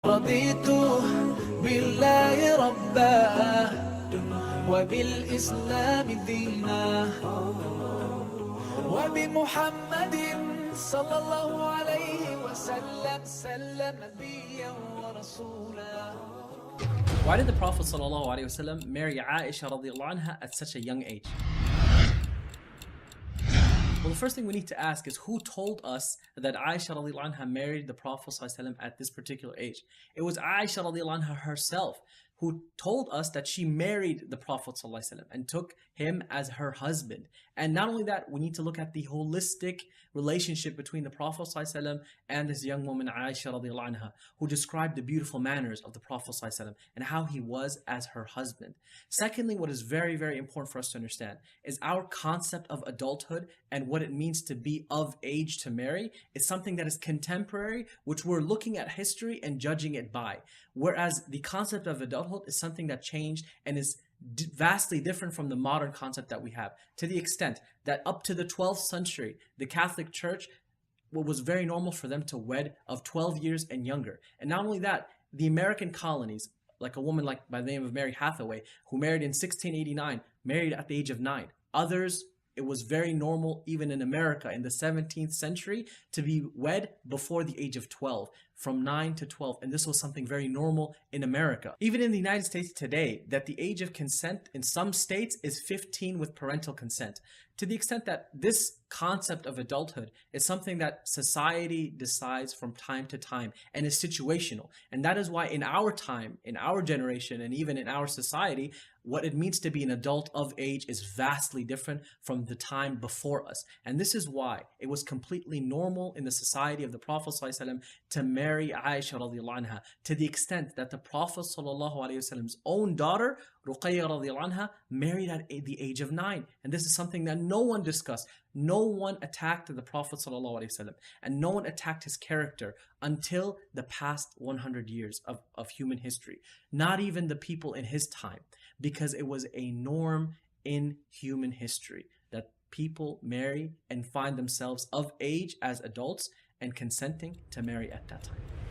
رضيت بالله ربا وبالإسلام دينا وبمحمد صلى الله عليه وسلم نبيا ورسولا. Why did the Prophet ﷺ marry Aisha radiallahu anha at such a young age? Well, the first thing we need to ask is who told us that Aisha radiallahu anha married the Prophet ﷺ at this particular age? It was Aisha radiallahu anha herself who told us that she married the Prophet ﷺ and took him as her husband. And not only that, we need to look at the holistic relationship between the Prophet ﷺ and this young woman Aisha radiallahu anha, who described the beautiful manners of the Prophet ﷺ and how he was as her husband. Secondly, what is very, very important for us to understand is our concept of adulthood and what it means to be of age to marry is something that is contemporary, which we're looking at history and judging it by. Whereas the concept of adulthood is something that changed and is vastly different from the modern concept that we have, to the extent that up to the 12th century, the Catholic Church, what was very normal for them to wed of 12 years and younger. And not only that, the American colonies, like a woman like by the name of Mary Hathaway, who married in 1689, married at the age of 9. Others, it was very normal, even in America in the 17th century, to be wed before the age of 12, from 9 to 12. And this was something very normal in America. Even in the United States today, that the age of consent in some states is 15 with parental consent. To the extent that this concept of adulthood is something that society decides from time to time and is situational. And that is why in our time, in our generation, and even in our society, what it means to be an adult of age is vastly different from the time before us. And this is why it was completely normal in the society of the Prophet ﷺ to marry Aisha radiallahu anha, to the extent that the Prophet ﷺ's own daughter, Ruqayya radiallahu anha, married at the age of 9. And this is something that no one discussed. No one attacked the Prophet ﷺ, and no one attacked his character until the past 100 years of human history. Not even the people in his time, because it was a norm in human history that people marry and find themselves of age as adults and consenting to marry at that time.